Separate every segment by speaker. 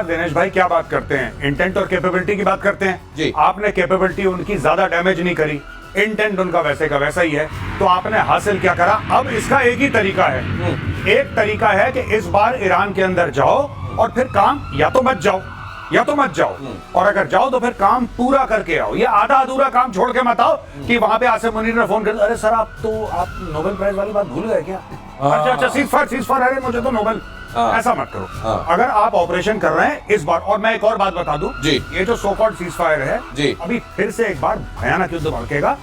Speaker 1: दिनेश भाई क्या बात करते हैं, इंटेंट और कैपेबिलिटी की बात करते हैं
Speaker 2: जी।
Speaker 1: आपने कैपेबिलिटी उनकी ज्यादा डैमेज नहीं करी, इंटेंट उनका वैसे का वैसा ही है, तो आपने हासिल क्या करा? अब इसका एक ही तरीका है, एक तरीका है कि इस बार ईरान के अंदर जाओ और फिर काम या तो मत जाओ या तो मत जाओ, और अगर जाओ तो फिर काम पूरा करके आओ। ये आधा अधूरा काम छोड़ के मत आओ कि वहां पे आसिम मुनीर ने फोन कर, अरे सर आप नोबेल प्राइज वाली बात भूल गए क्या? अच्छा सीज फायर, अरे मुझे तो नोबेल, ऐसा मत करो। अगर आप ऑपरेशन कर रहे हैं इस बार, और मैं एक और बात बता दूं, ये जो सो कॉल्ड सीज फायर है
Speaker 2: जी।
Speaker 1: अभी फिर से एक बार भयानक युद्ध भड़केगा,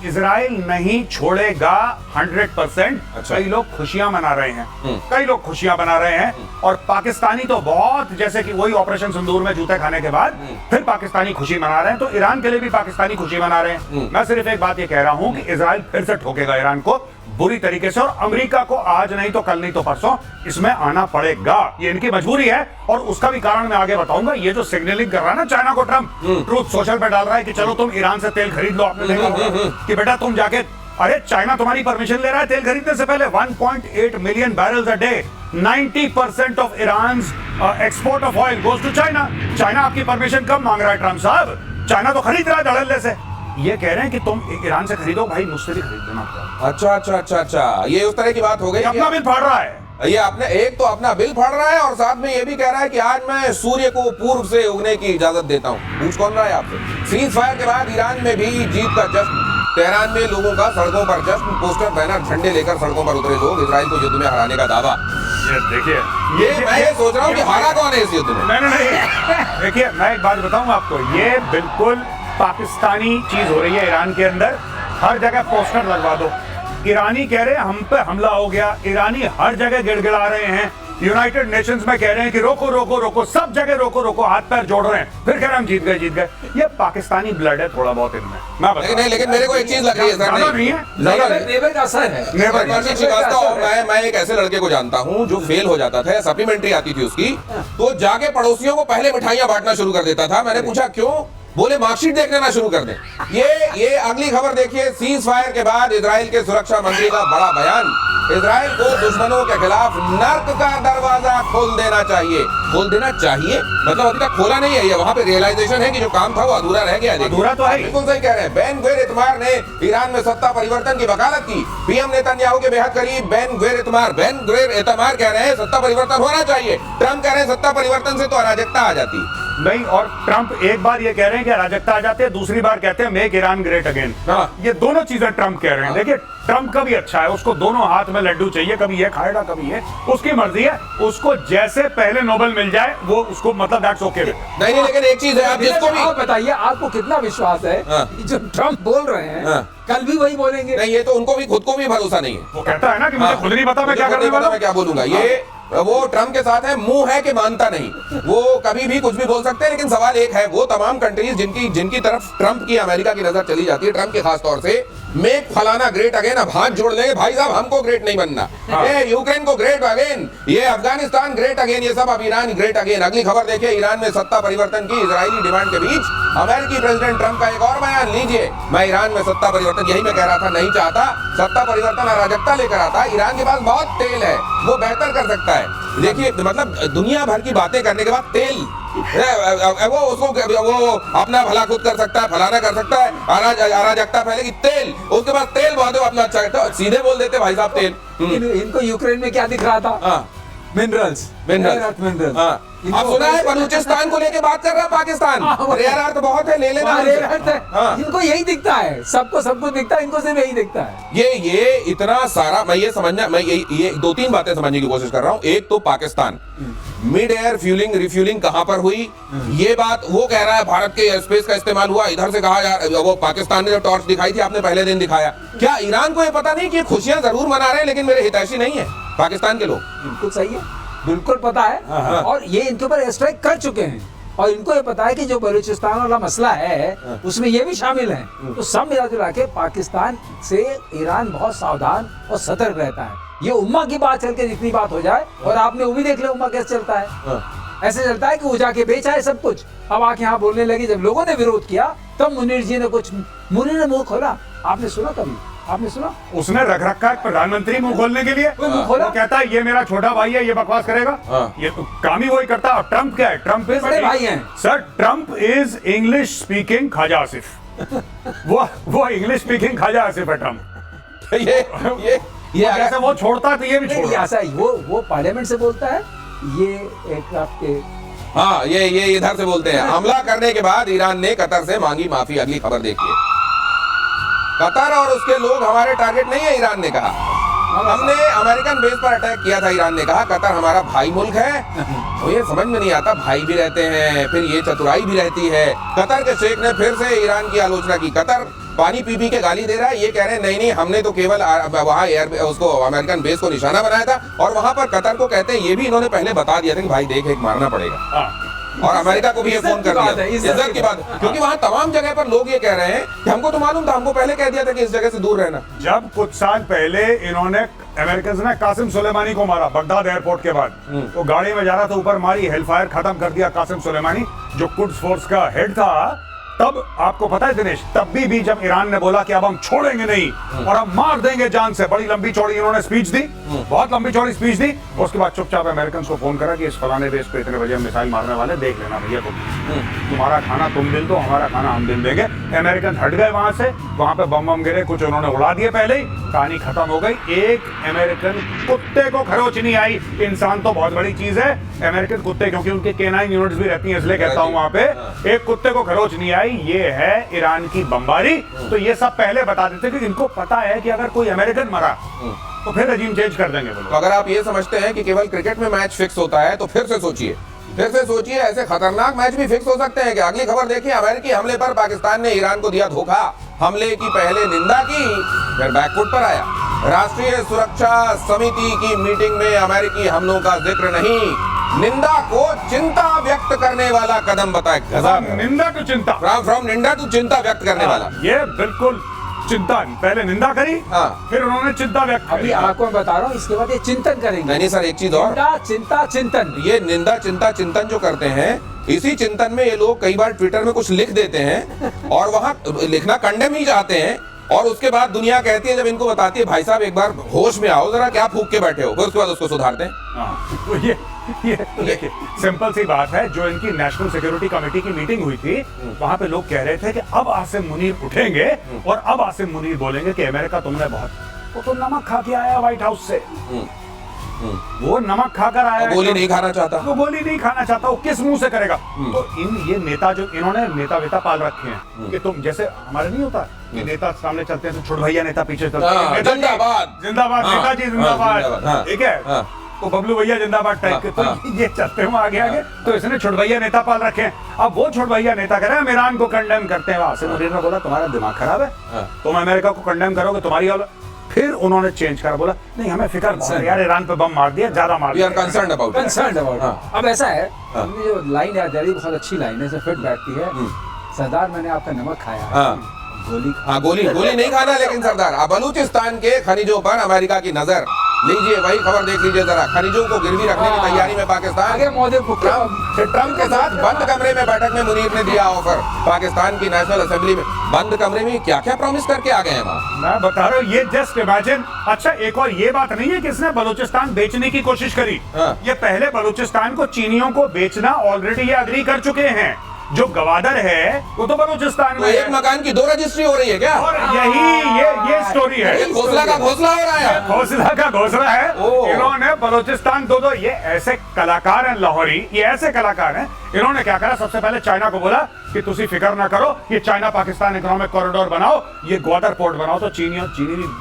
Speaker 1: इजराइल नहीं छोड़ेगा 100%।
Speaker 2: अच्छा।
Speaker 1: कई लोग खुशियां मना रहे हैं, कई लोग खुशियां मना रहे हैं, और पाकिस्तानी तो बहुत, जैसे कि वही ऑपरेशन सिंदूर में जूते खाने के बाद फिर पाकिस्तानी खुशी मना रहे हैं, तो ईरान के लिए भी पाकिस्तानी खुशी मना रहे हैं। मैं सिर्फ एक बात ये कह रहा हूं कि इजराइल फिर से ठोकेगा ईरान को बुरी तरीके से, और अमेरिका को आज नहीं तो कल नहीं तो परसों इसमें आना पड़ेगा। ये इनकी मजबूरी है, और उसका भी कारण मैं आगे बताऊंगा। ये जो सिग्नलिंग कर रहा है ना चाइना को ट्रम्प, ट्रूथ सोशल पे डाल रहा है कि चलो तुम ईरान से तेल खरीद लो, आपने देखा होगा कि बेटा तुम जाके, अरे चाइना तुम्हारी परमिशन ले रहा है तेल खरीदने से पहले। 1.8 million barrels a day, 90% of Iran's export of oil goes to China. China आपकी परमिशन कब मांग रहा है ट्रम्प साहब? चाइना तो खरीद रहा है धड़ल्ले से। ये कह रहे हैं कि तुम ईरान से खरीदो, भाई मुझसे भी खरीद लेना।
Speaker 2: अच्छा, ये उस तरह की बात हो गई।
Speaker 1: अपना बिल फाड़ रहा है,
Speaker 2: ये आपने एक तो अपना बिल फाड़ रहा है, और साथ में ये भी कह रहा है कि आज मैं सूर्य को पूर्व से उगने की इजाजत देता हूँ। पूछ कौन रहा है आपसे? सीज फायर के बाद ईरान में भी जीत का जश्न, तेहरान में लोगों का सड़कों पर जश्न, पोस्टर बैनर झंडे लेकर सड़कों पर उतरे लोग, इजराइल को युद्ध में हराने का दावा।
Speaker 1: ये देखिए,
Speaker 2: मैं ये सोच रहा हूँ कि हारा कौन है इस युद्ध में?
Speaker 1: नहीं देखिए, मैं एक बात बताऊं आपको, ये बिल्कुल पाकिस्तानी चीज हो रही है ईरान के अंदर। हर जगह पोस्टर लगवा दो, ईरानी कह रहे हैं हम पे हमला हो गया, ईरानी हर जगह गिड़गिड़ा रहे हैं, यूनाइटेड नेशंस में कह रहे हैं कि रोको रोको रोको, सब जगह रोको रोको, हाथ पैर जोड़ रहे हैं, फिर कह रहे हैं हम जीत गए। ये पाकिस्तानी ब्लड है थोड़ा बहुत इनमें, मैं बता।
Speaker 2: लेकिन मेरे को एक चीज लग रही है सर,
Speaker 1: नहीं है,
Speaker 2: नेबर का असर है। मैं एक ऐसे लड़के को जानता हूँ जो फेल हो जाता था, सप्लीमेंट्री आती थी उसकी, तो जाके पड़ोसियों को पहले मिठाइयां बांटना शुरू कर देता था। मैंने पूछा क्यों? बोले मार्कशीट देख लेना शुरू कर दें। ये अगली खबर देखिए, सीज फायर के बाद इजराइल के सुरक्षा मंत्री का बड़ा बयान। इजराइल को दुश्मनों के खिलाफ नर्क का दरवाजा खोल देना चाहिए। खोल देना चाहिए मतलब अभी तक खोला नहीं है, ये वहां पे रियलाइजेशन है कि जो काम था वो अधूरा रह गया।
Speaker 1: अधूरा तो है,
Speaker 2: बिल्कुल सही कह रहे हैं। बेन गुवेर इतमार ने ईरान में सत्ता परिवर्तन की वकालत की। पीएम नेतन्याहू के बेहद करीब बेन गुवेर इतमार कह रहे हैं सत्ता परिवर्तन होना चाहिए। ट्रम्प कह रहे हैं सत्ता परिवर्तन से तो अराजकता आ जाती
Speaker 1: नहीं, और ट्रम्प एक बार ये कह रहे हैं कि अराजकता आ जाते हैं, दूसरी बार कहते हैं मेक ईरान ग्रेट अगेन। ये दोनों चीजें ट्रम्प कह रहे हैं। देखिए ट्रम्प का भी अच्छा है, उसको दोनों हाथ में लड्डू चाहिए, कभी ये खाएगा कभी ये, उसकी मर्जी है। उसको जैसे पहले नोबेल मिल जाए वो उसको मतलब दैट्स ओके।
Speaker 2: नहीं, लेकिन एक चीज है, आप जिसको भी
Speaker 3: बताइए, आपको कितना विश्वास है कि जो ट्रम्प बोल रहे हैं कल भी वही बोलेंगे?
Speaker 2: नहीं, ये तो उनको भी खुद को भी भरोसा नहीं है।
Speaker 1: वो कहता है ना कि मुझे खुद नहीं पता मैं क्या करने वाला हूं,
Speaker 2: मैं क्या बोलूंगा। ये वो ट्रम्प के साथ है, मुंह है कि मानता नहीं। वो कभी भी कुछ भी बोल सकते हैं, लेकिन सवाल एक है, वो तमाम कंट्रीज जिनकी तरफ ट्रम्प की, अमेरिका की नजर चली जाती है, ट्रम्प के खास तौर से, मेक फलाना ग्रेट अगेन, अब हाथ जोड़ लेंगे भाई साहब, हमको ग्रेट नहीं बनना। ये यूक्रेन को ग्रेट अगेन, ये अफगानिस्तान ग्रेट अगेन, ये सब अब ईरान ग्रेट अगेन। अगली खबर देखिए, ईरान में सत्ता परिवर्तन की इजरायली डिमांड के बीच अमेरिकी प्रेसिडेंट ट्रम्प का एक और बयान लीजिए। मैं ईरान में सत्ता परिवर्तन, यही मैं कह रहा था, नहीं चाहता सत्ता परिवर्तन, अराजकता लेकर आता। ईरान के पास बहुत तेल है, वो बेहतर कर सकता है। देखिए मतलब दुनिया भर की बातें करने के बाद तेल, वो उसको वो अपना भला खुद कर सकता है, फलाना कर सकता है, अराजकता फैलेगी। तेल, उसके पास तेल बहुत है, अपना अच्छा है, सीधे बोल देते भाई साहब तेल।
Speaker 3: इनको यूक्रेन में क्या दिख रहा था? मिनरल्स।
Speaker 2: आप सुना है बलूचिस्तान को लेके बात कर रहा है पाकिस्तान, रेयर अर्थ बहुत है, ले लेना।
Speaker 3: इनको यही दिखता है, सबको सब कुछ दिखता है, इनको सिर्फ यही दिखता है।
Speaker 2: ये इतना सारा, मैं ये समझना, मैं ये दो तीन बातें समझने की कोशिश कर रहा हूँ। एक तो Pakistan mid air fuelling refuelling कहां पर हुई, ये बात वो कह रहा है भारत के एयर स्पेस का इस्तेमाल हुआ। इधर से कहा जा, वो पाकिस्तान ने जो टॉर्च दिखाई थी आपने पहले दिन दिखाया, क्या ईरान को ये पता नहीं कि खुशियां जरूर मना रहे हैं लेकिन मेरे हितैषी नहीं है पाकिस्तान के लोग?
Speaker 3: बिल्कुल सही है, बिल्कुल पता है, और ये इनके ऊपर स्ट्राइक कर चुके हैं, और इनको ये पता है कि जो बलूचिस्तान वाला मसला है उसमें ये भी शामिल है। तो सब मिला जुला के पाकिस्तान से ईरान बहुत सावधान और सतर्क रहता है। ये उम्मा की बात चल के जितनी बात हो जाए, और आपने वो भी देख लिया उम्मा कैसे चलता है, ऐसे चलता है कि वो जाके बेचा है सब कुछ, अब आके यहाँ बोलने लगे। जब लोगों ने विरोध किया तब मुनीर जी ने मुनीर ने मुंह खोला, आपने सुना कभी? आपने सुना?
Speaker 1: उसने रख रखा है प्रधानमंत्री मुंह खोलने के लिए।
Speaker 3: मुंह खोला?
Speaker 1: वो कहता है ये मेरा छोटा भाई है, ये बकवास करेगा।
Speaker 2: हाँ।
Speaker 1: ये तो काम ही वही करता है। और ट्रम्प क्या है? ट्रम्प इज
Speaker 3: बड़े भाई हैं।
Speaker 1: Sir, Trump is English speaking Khwaja Asif. वो इंग्लिश स्पीकिंग ख्वाजा आसिफ है ट्रम्प।
Speaker 2: ये अगर
Speaker 1: जैसे वो छोड़ता है तो ये भी
Speaker 3: नहीं,
Speaker 1: छोड़
Speaker 3: ऐसा ही वो पार्लियामेंट से बोलता है, ये एक आपके
Speaker 2: हाँ ये इधर से बोलते हैं। हमला करने के बाद ईरान ने कतर से मांगी माफी। अगली खबर देखिए। कतर और उसके लोग हमारे टारगेट नहीं है, ईरान ने कहा। हमने अमेरिकन बेस पर अटैक किया था, ईरान ने कहा। कतर हमारा भाई मुल्क है। तो ये समझ में नहीं आता, भाई भी रहते हैं, फिर ये चतुराई भी रहती है। कतर के शेख ने फिर से ईरान की आलोचना की। कतर पानी पी के गाली दे रहा है। ये कह रहे हैं नहीं हमने तो केवल वहाँ उसको अमेरिकन बेस को निशाना बनाया था। और वहां पर कतर को कहते हैं, ये भी इन्होंने पहले बता दिया था कि भाई देख, एक मारना पड़ेगा। और अमेरिका को भी ये फोन कर दिया। इज्जत की बात, क्योंकि वहां तमाम जगह पर लोग ये कह रहे हैं कि हमको तो मालूम था, हमको पहले कह दिया था कि इस जगह से दूर रहना।
Speaker 1: जब कुछ साल पहले इन्होंने अमेरिकन ने कासिम सुलेमानी को मारा बगदाद एयरपोर्ट के बाद, तो गाड़ी में जा रहा था, ऊपर मारी, हेलफायर खत्म कर दिया कासिम सुलेमानी जो कुड्स फोर्स का हेड था। तब आपको पता है दिनेश, तब भी जब ईरान ने बोला कि अब हम छोड़ेंगे नहीं और हम मार देंगे जान से, बड़ी लंबी चौड़ी इन्होंने स्पीच दी, बहुत लंबी चौड़ी स्पीच दी। उसके बाद चुपचाप अमेरिकन को फोन करा कि इस फलाने बेस पे इतने बजे हम मिसाइल मारने वाले, देख लेना भैया तुम, तुम्हारा खाना तुम दिल दो, हमारा खाना हम दिल देंगे। अमेरिकन हट गए वहां से, वहां पे बम गिरे, कुछ उन्होंने उड़ा दिए पहले ही, कहानी खत्म हो गई। एक अमेरिकन कुत्ते को खरोच नहीं आई। इंसान तो बहुत बड़ी चीज है, अमेरिकन कुत्ते, क्योंकि उनके केनाइन यूनिट्स भी रहती हैं, इसलिए कहता हूं वहां पे एक कुत्ते को खरोच नहीं आई। ये है ईरान की बमबारी। तो ये सब पहले बता देते कि इनको पता है कि अगर कोई अमेरिकन मरा तो फिर रजीम चेंज कर देंगे।
Speaker 2: तो अगर आप ये समझते हैं कि केवल क्रिकेट में मैच फिक्स होता है, तो फिर से सोचिए ऐसे खतरनाक मैच भी फिक्स हो सकते हैं। कि अगली खबर देखिए। अमेरिकी हमले पर पाकिस्तान ने ईरान को दिया धोखा। हमले की पहले निंदा की, फिर बैकफुट पर आया। राष्ट्रीय सुरक्षा समिति की मीटिंग में अमेरिकी हमलों का जिक्र नहीं, निंदा को चिंता व्यक्त करने वाला कदम बताया।
Speaker 1: निंदा टू चिंता,
Speaker 2: फ्रॉम निंदा टू चिंता व्यक्त करने वाला।
Speaker 1: ये बिल्कुल चिंता, पहले निंदा करी, फिर उन्होंने चिंता व्यक्त
Speaker 3: अभी आपको मैं बता रहा हूँ, इसके बाद ये चिंतन करेंगे।
Speaker 2: नहीं सर, एक चीज और,
Speaker 3: चिंता चिंतन,
Speaker 2: ये निंदा चिंता चिंतन जो करते हैं, इसी चिंतन में ये लोग कई बार ट्विटर में कुछ लिख देते हैं और वहां लिखना कंडेम ही चाहते हैं। और उसके बाद दुनिया कहती है, जब इनको बताती है भाई साहब एक बार होश में आओ, जरा क्या फूक के बैठे हो, फिर उसके बाद उसको सुधारते हैं।
Speaker 1: तो ये देखिए सिंपल सी बात है। जो इनकी नेशनल सिक्योरिटी कमेटी की मीटिंग हुई थी, वहां पे लोग कह रहे थे कि अब आसिम मुनीर उठेंगे और अब आसिम मुनीर बोलेंगे कि अमेरिका तुमने बहुत, वो तो नमक खा के आया व्हाइट हाउस से, वो नमक खाकर आया,
Speaker 2: गोली नहीं खाना चाहता,
Speaker 1: वो गोली नहीं खाना चाहता, वो किस मुंह से करेगा। तो ये नेता जो इन्होंने नेता वेता पाल रखे हैं कि तुम जैसे हमारे नहीं होता कि नेता सामने चलते हैं तो छोड़ भैया नेता पीछे चलते हैं,
Speaker 2: जिंदाबाद
Speaker 1: जिंदाबाद, नेताजी जिंदाबाद, ठीक है, तो बबलू भैया जिंदाबाद टाइप के, तो ये चलते हैं आगे आगे। तो इसने छुड़भैया नेता पाल रखे हैं। अब वो छुड़भैया नेता कह रहे हैं हम ईरान को कंडेम करते हैं। आसिम मुनीर ने बोला तुम्हारा दिमाग खराब है, तुम अमेरिका को कंडेम करोगे, तुम्हारी औलाद। फिर उन्होंने चेंज करा, बोला नहीं हमें फिक्र बहुत है यार, ईरान पे बम मार दिया, ज्यादा मार दिया,
Speaker 2: कंसर्न अबाउट।
Speaker 3: अब ऐसा है, हमने जो लाइन याद आ रही बहुत अच्छी लाइन है, फिट बैठती है। सरदार मैंने आपका नमक खाया,
Speaker 2: गोली नहीं खाना, लेकिन सरदार बलूचिस्तान के खनिजों पर अमेरिका की नजर। लीजिए वही खबर देख लीजिए जरा। खनिजों को गिरवी रखने की तैयारी में पाकिस्तान।
Speaker 3: आगे मोदी
Speaker 2: ट्रम्प के साथ बंद कमरे में बैठक में मुनीर ने दिया ऑफर। पाकिस्तान की नेशनल असेंबली में बंद कमरे में क्या क्या प्रॉमिस करके आ गए हैं वहाँ।
Speaker 1: मैं बता रहा हूँ, ये जस्ट इमेजिन। अच्छा एक और ये बात नहीं है कि इसने बलूचिस्तान बेचने की कोशिश करी। ये पहले बलूचिस्तान को चीनियों को बेचना ऑलरेडी ये अग्री कर चुके हैं। जो गवादर है वो तो बलूचिस्तान में,
Speaker 2: एक मकान की 2 रजिस्ट्री हो रही है क्या?
Speaker 1: और यही ये स्टोरी है।
Speaker 2: घोसला का घोसला हो रहा है,
Speaker 1: घोसला का घोसला है। इन्होंने बलूचिस्तान दो ये ऐसे कलाकार हैं लाहौरी, ये ऐसे कलाकार हैं। इन्होंने क्या करा, सबसे पहले चाइना को बोला कि तुसी फिक्र ना करो, ये चाइना पाकिस्तान इकोनॉमिक कॉरिडोर बनाओ, ये ग्वादर पोर्ट बनाओ। तो चीनी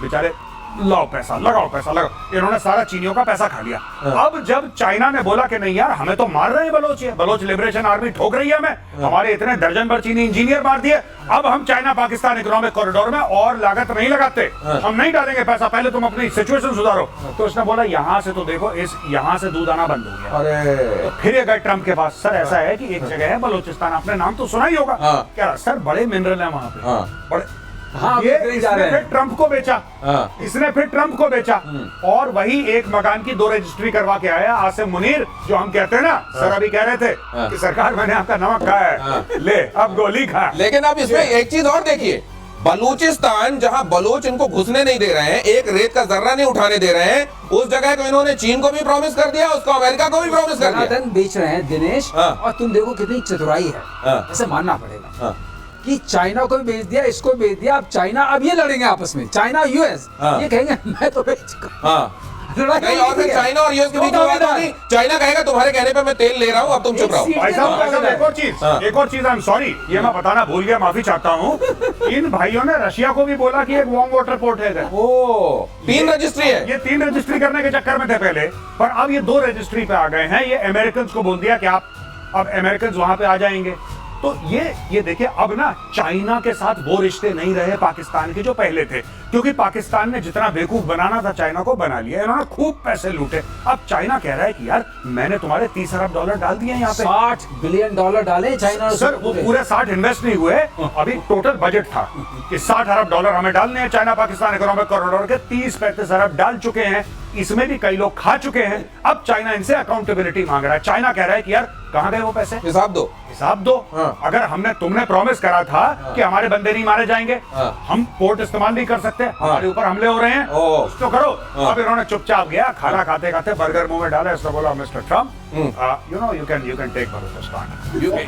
Speaker 1: बेचारे लाओ पैसा लगाओ। इन्होंने सारा चीनियों का पैसा खा लिया। अब जब चाइना ने बोला कि नहीं यार हमें तो मार रहे हैं बलोच लिबरेशन आर्मी ठोक रही है हमें, हमारे इतने दर्जन भर चीनी इंजीनियर मार दिए, अब हम चाइना पाकिस्तान इकोनॉमिक कॉरिडोर में और लागत नहीं लगाते, हम नहीं डालेंगे पैसा, पहले तुम अपनी सिचुएशन सुधारो। तो उसने बोला यहाँ से तो देखो, यहाँ से दूध आना बंद हो गया। तो फिर ये गए ट्रम्प के पास, सर ऐसा है कि एक जगह है बलोचिस्तान, आपने नाम तो सुना ही होगा, क्या सर बड़े मिनरल है वहां पे, बड़े। ये इसने फिर ट्रम्प को बेचा, इसने फिर ट्रम्प को बेचा, और वही एक मकान की 2 रजिस्ट्री करवा के आया आसिम मुनीर। जो हम कहते हैं ना, सर अभी कह रहे थे कि सरकार मैंने आपका नमक खाया है, ले अब गोली खा।
Speaker 2: लेकिन अब इसमें एक चीज और देखिए, बलूचिस्तान, जहां बलोच इनको घुसने नहीं दे रहे हैं, एक रेत का जर्रा नहीं उठाने दे रहे हैं, उस जगह को इन्होंने चीन को भी प्रॉमिस कर दिया, उसको अमेरिका को भी प्रॉमिस कर दिया।
Speaker 3: धन बेच रहे हैं दिनेश।
Speaker 2: हाँ।
Speaker 3: और तुम देखो कितनी चतुराई है।
Speaker 2: हाँ।
Speaker 3: ऐसे मानना पड़ेगा
Speaker 2: हाँ।
Speaker 3: कि चाइना को भी बेच दिया, इसको बेच दिया। अब चाइना, अब ये लड़ेंगे आपस में, चाइना यूएस।
Speaker 2: हाँ।
Speaker 3: ये कहेंगे मैं तो बेच चुका।
Speaker 2: हाँ।
Speaker 3: लड़ाई
Speaker 2: नहीं, और फिर
Speaker 3: होगी।
Speaker 2: चाइना और यूएस के बीच में बात होगी, चाइना कहेगा तुम्हारे कहने पे मैं तेल ले रहा हूं, अब तुम चुप रहो।
Speaker 1: भाई साहब एक और चीज,
Speaker 2: हाँ।
Speaker 1: एक और चीज, आई एम सॉरी, ये मैं बताना भूल गया, माफी चाहता हूँ। इन भाइयों ने रशिया को भी बोला कि एक वार्म वाटर पोर्ट है इधर।
Speaker 2: ओ, 3 रजिस्ट्री है।
Speaker 1: ये 3 रजिस्ट्री करने के चक्कर में थे पहले, पर अब ये 2 रजिस्ट्री पे आ गए हैं। ये अमेरिकन को बोल दिया कि आप अब अमेरिकन वहां पे आ जाएंगे। तो ये देखिए, अब ना चाइना के साथ वो रिश्ते नहीं रहे पाकिस्तान के जो पहले थे, क्योंकि पाकिस्तान ने जितना बेवकूफ बनाना था चाइना को बना लिया। इन्होंने खूब पैसे लूटे। अब चाइना कह रहा है कि यार मैंने तुम्हारे $30 अरब डाल दिए यहाँ पे।
Speaker 3: $60 बिलियन डाले चाइना ने।
Speaker 1: सर वो पूरे 60 इन्वेस्ट नहीं हुए, अभी टोटल बजट था कि $60 अरब हमें डालने हैं। चाइना पाकिस्तान इकोनॉमिक कॉरिडोर के 30-35 अरब डाल चुके हैं, इसमें भी कई लोग खा चुके हैं। अब चाइना इनसे अकाउंटेबिलिटी मांग रहा है। चाइना कह रहा है कि यार कहां गए वो पैसे,
Speaker 2: हिसाब दो।
Speaker 1: हिसाब दो।
Speaker 2: हाँ।
Speaker 1: अगर तुमने प्रॉमिस करा था कि हमारे बंदे नहीं मारे जाएंगे,
Speaker 2: हाँ।
Speaker 1: हम पोर्ट इस्तेमाल नहीं कर सकते, हमारे ऊपर हमले हो रहे हैं,
Speaker 2: ओ।
Speaker 1: कुछ तो करो।
Speaker 2: हाँ।
Speaker 1: अब इन्होंने चुपचाप गया, खाना खाते खाते बर्गर मुंह में डाला, इसने बोला mister Trump, you know you can take Balochistan,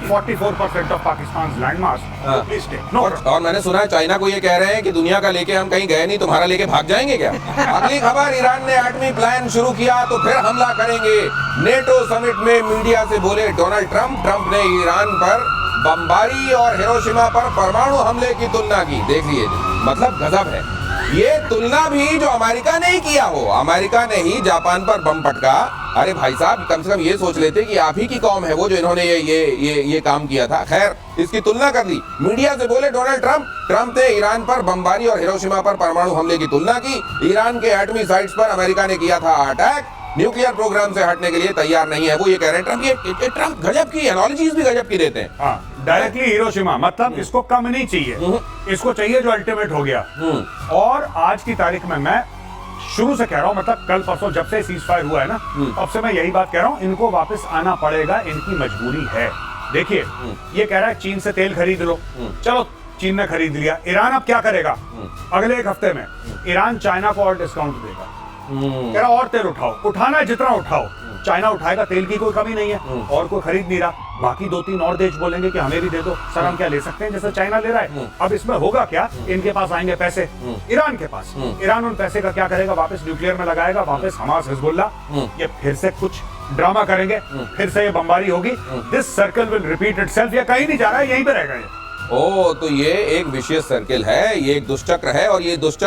Speaker 1: 44% of Pakistan land mass,
Speaker 2: हाँ।
Speaker 1: Please take. नो
Speaker 2: और मैंने सुना है चाइना को ये कह रहे हैं कि दुनिया का लेके हम कहीं गए नहीं, तुम्हारा लेके भाग जाएंगे क्या? अगली खबर, ईरान ने एटमी प्लान शुरू किया तो फिर हमला करेंगे। नेटो समिट में मीडिया से बोले डोनाल्ड ट्रंप। ट्रंप ने ईरान पर बमबारी और हिरोशिमा पर परमाणु हमले की तुलना की। देखिए, मतलब गजब है। ये तुलना भी जो अमेरिका ने ही किया हो, अमेरिका ने ही जापान पर बम पटका। अरे भाई साहब, कम से कम ये सोच लेते कि आप ही की कौम है वो जो इन्होंने ये काम किया था। खैर, इसकी तुलना कर दी। मीडिया से बोले डोनाल्ड ट्रंप। ट्रंप ने ईरान पर बमबारी और हिरोशिमा पर परमाणु हमले की तुलना की। ईरान के एटमी साइट्स पर अमेरिका ने किया था अटैक। न्यूक्लियर प्रोग्राम से हटने के लिए तैयार नहीं है वो, ये कह रहे हैं। ट्रंप गजब की एनालॉजीज भी गजब की देते हैं।
Speaker 1: डायरेक्टली हिरोशिमा, मतलब इसको कम नहीं चाहिए, इसको चाहिए जो अल्टीमेट हो गया। और आज की तारीख में मैं शुरू से कह रहा हूं, मतलब कल परसों जब से सीज फायर हुआ है ना, तब से मैं यही बात कह रहा हूं, इनको वापस आना पड़ेगा, इनकी मजबूरी है। देखिए, ये कह रहा है चीन से तेल खरीद लो, चलो चीन ने खरीद लिया। ईरान अब क्या करेगा? अगले 1 हफ्ते में ईरान चाइना को और डिस्काउंट देगा, कह रहा और तेल उठाओ, उठाना है जितना उठाओ। चाइना उठाएगा, तेल की कोई कमी नहीं है और कोई खरीद नहीं रहा। बाकी 2-3 और देश बोलेंगे कि हमें भी दे दो। सर हम क्या ले सकते हैं जैसे चाइना ले रहा है? अब इसमें होगा क्या? इनके पास आएंगे पैसे, ईरान के पास। ईरान उन पैसे का क्या करेगा? वापस न्यूक्लियर में लगाएगा, वापस हमास हिजबुल्ला, ये फिर से कुछ ड्रामा करेंगे, फिर से ये बमबारी होगी। This circle will repeat itself. ये कहीं नहीं जा रहा है, यहीं पे रहेगा ये।
Speaker 2: तो ये एक विशेष सर्किल है, ये एक दुष्चक्र है, और ये दुष्चक्र